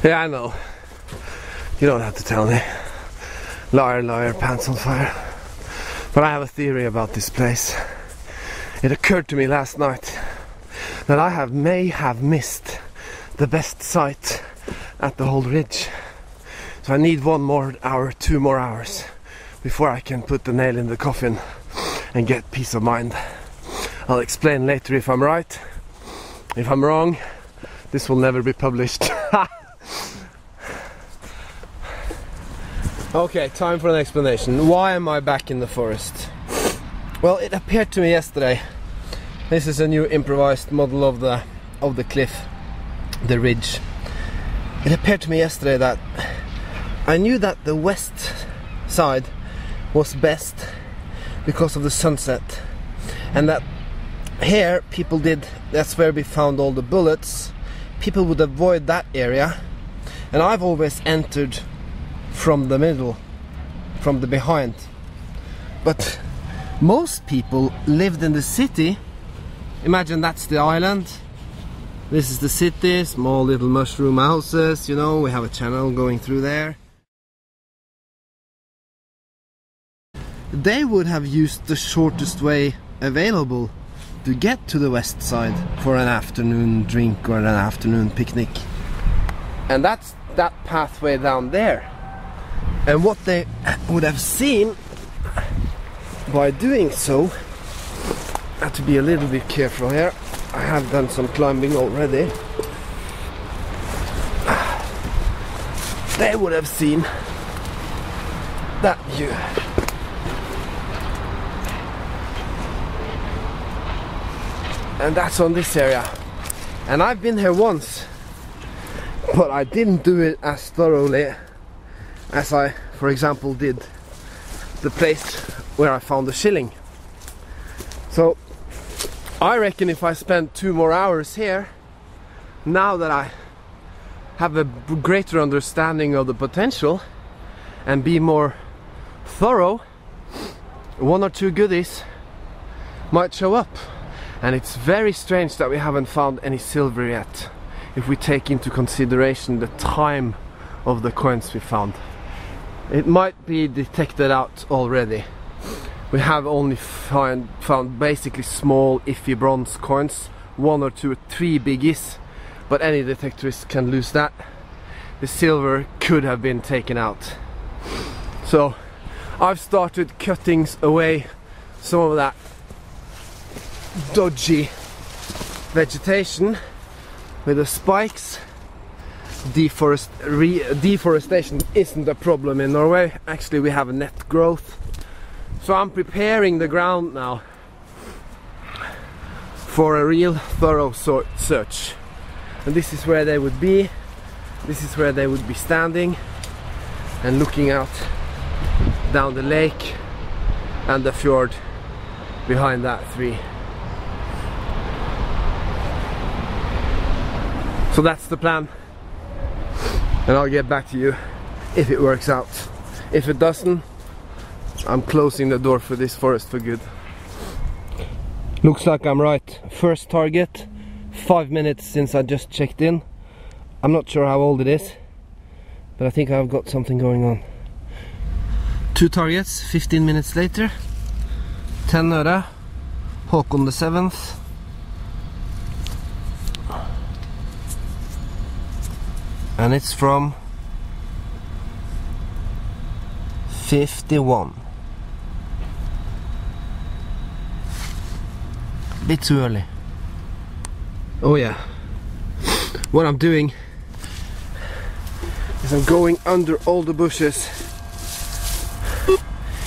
Yeah, I know. You don't have to tell me. Liar, liar, pants on fire. But I have a theory about this place. It occurred to me last night that I may have missed the best sight at the whole ridge. So I need 1 more hour, 2 more hours before I can put the nail in the coffin and get peace of mind. I'll explain later if I'm right. If I'm wrong, this will never be published. Okay, time for an explanation. Why am I back in the forest? Well, it appeared to me yesterday. This is a new improvised model of the cliff, the ridge. It appeared to me yesterday that I knew that the west side was best because of the sunset, and that here that's where we found all the bullets. People would avoid that area, and I've always entered from the middle, from the behind. But most people lived in the city. Imagine that's the island. This is the city, small little mushroom houses, you know, we have a channel going through there. They would have used the shortest way available to get to the west side for an afternoon drink or an afternoon picnic. And that's that pathway down there. And what they would have seen by doing so, I have to be a little bit careful here. I have done some climbing already. They would have seen that view. And that's on this area. And I've been here once, but I didn't do it as thoroughly as I, for example, did the place where I found the shilling. So I reckon if I spend 2 more hours here, now that I have a greater understanding of the potential and be more thorough, 1 or 2 goodies might show up. And it's very strange that we haven't found any silver yet, if we take into consideration the time of the coins we found. It might be detected out already. We have only found basically small iffy bronze coins, 1 or 2 or 3 biggies, but any detectorist can lose that. The silver could have been taken out. So I've started cutting away some of that dodgy vegetation with the spikes. Deforestation isn't a problem in Norway. Actually, we have a net growth. So I'm preparing the ground now for a real thorough search. And this is where they would be. This is where they would be standing and looking out down the lake and the fjord behind that 3. So that's the plan. And I'll get back to you if it works out. If it doesn't, I'm closing the door for this forest for good. Looks like I'm right. First target, 5 minutes since I just checked in. I'm not sure how old it is, but I think I've got something going on. 2 targets, 15 minutes later. 10 øre, Håkon the 7th. And it's from 51. Bit too early. Oh yeah. What I'm doing is I'm going under all the bushes,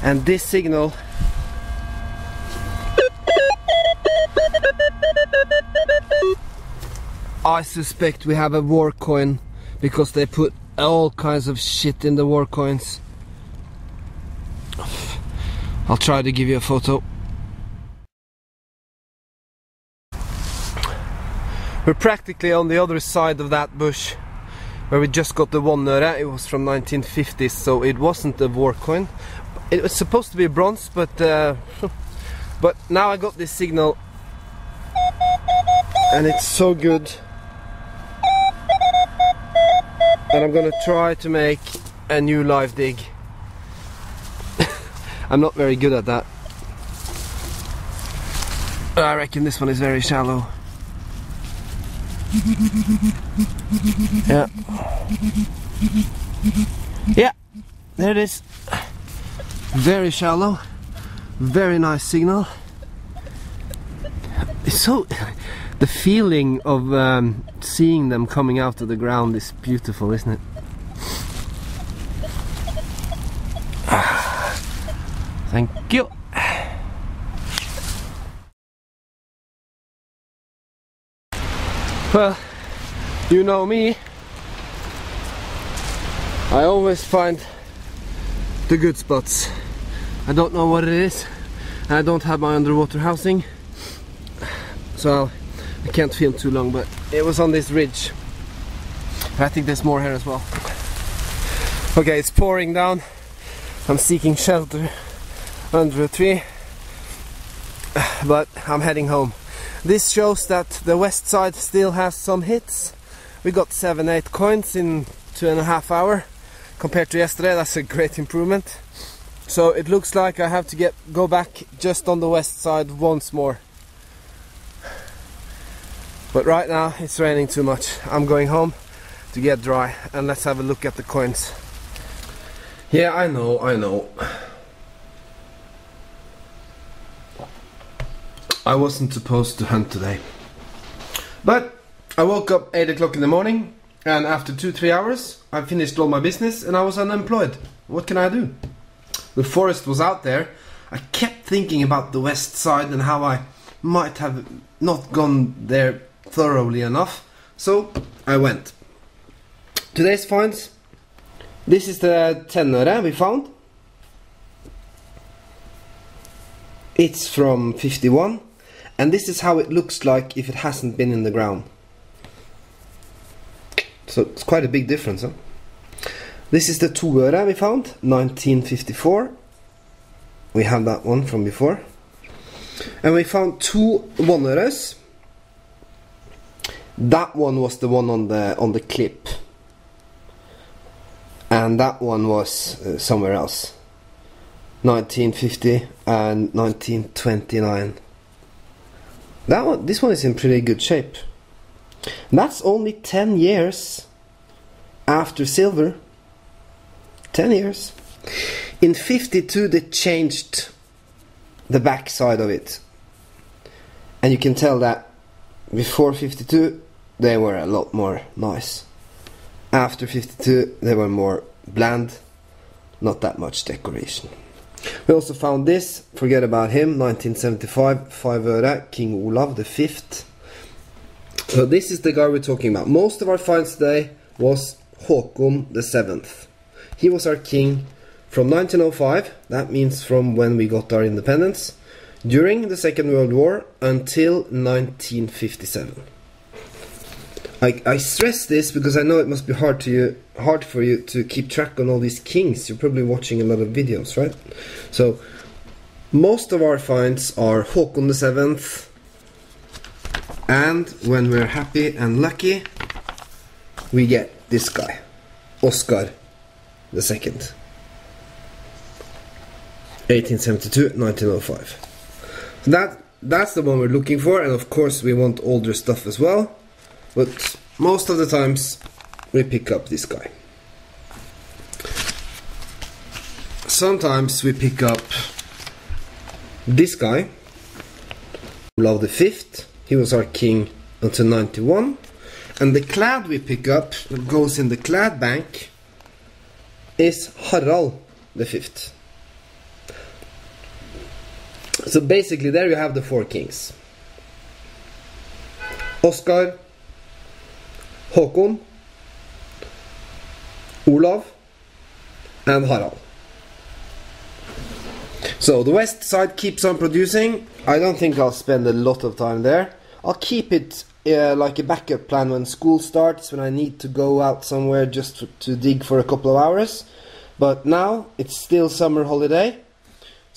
and this signal I suspect we have a war coin, because they put all kinds of shit in the war coins. I'll try to give you a photo. We're practically on the other side of that bush where we just got the 1 øre. It was from 1950s, so it wasn't a war coin. It was supposed to be bronze, but now I got this signal and it's so good. and I'm gonna try to make a new live dig. I'm not very good at that. I reckon this one is very shallow. Yeah. Yeah, there it is. Very shallow. Very nice signal. It's so... the feeling of seeing them coming out of the ground is beautiful, isn't it? Thank you. Well, you know me. I always find the good spots. I don't know what it is. I don't have my underwater housing, so I can't film too long, but it was on this ridge. I think there's more here as well. Okay, it's pouring down. I'm seeking shelter under a tree, but I'm heading home. This shows that the west side still has some hits. We got 7-8 coins in 2.5 hours compared to yesterday. That's a great improvement. So it looks like I have to go back just on the west side once more. But right now it's raining too much. I'm going home to get dry, and let's have a look at the coins. Yeah, I know. I wasn't supposed to hunt today. But I woke up 8 o'clock in the morning, and after 2-3 hours I finished all my business and I was unemployed. What can I do? The forest was out there. I kept thinking about the west side and how I might have not gone there thoroughly enough, so I went. Today's finds. This is the 10 øre we found. It's from 51, and this is how it looks like if it hasn't been in the ground. So it's quite a big difference, huh? This is the 2 øre we found, 1954. We have that one from before. And we found 2 1 øres. That one was the one on the clip, and that one was somewhere else. 1950 and 1929. This one is in pretty good shape. That's only 10 years after silver. 10 years. In 52 they changed the back side of it, and you can tell that before 52 they were a lot more nice. After 52 they were more bland, not that much decoration. We also found this, forget about him, 1975, 5 øre, King Olav the 5th. So this is the guy we're talking about. Most of our finds today was Håkon the 7th. He was our king from 1905, that means from when we got our independence, during the Second World War until 1957. I stress this because I know it must be hard for you to keep track on all these kings. You're probably watching a lot of videos, right? So most of our finds are Håkon the 7th, and when we're happy and lucky we get this guy, Oscar the 2nd, 1872, 1905. So that's the one we're looking for, and of course we want older stuff as well. But most of the times we pick up this guy. Sometimes we pick up this guy, Olav the 5th. He was our king until 91. And the clad we pick up, that goes in the clad bank, is Harald the 5th. So basically there you have the 4 kings. Oscar, Håkon, Olav, and Harald. So the west side keeps on producing. I don't think I'll spend a lot of time there. I'll keep it like a backup plan when school starts, when I need to go out somewhere just to dig for a couple of hours. But now it's still summer holiday,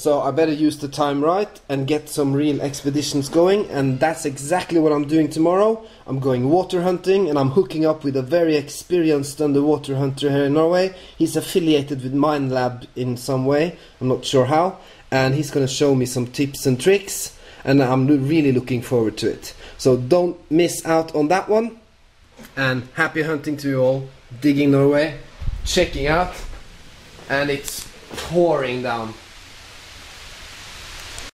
So I better use the time right and get some real expeditions going, and that's exactly what I'm doing tomorrow. I'm going water hunting, and I'm hooking up with a very experienced underwater hunter here in Norway. He's affiliated with Minelab in some way, I'm not sure how, and he's gonna show me some tips and tricks, and I'm really looking forward to it. So don't miss out on that one, and happy hunting to you all. Digging Norway, checking out, and it's pouring down.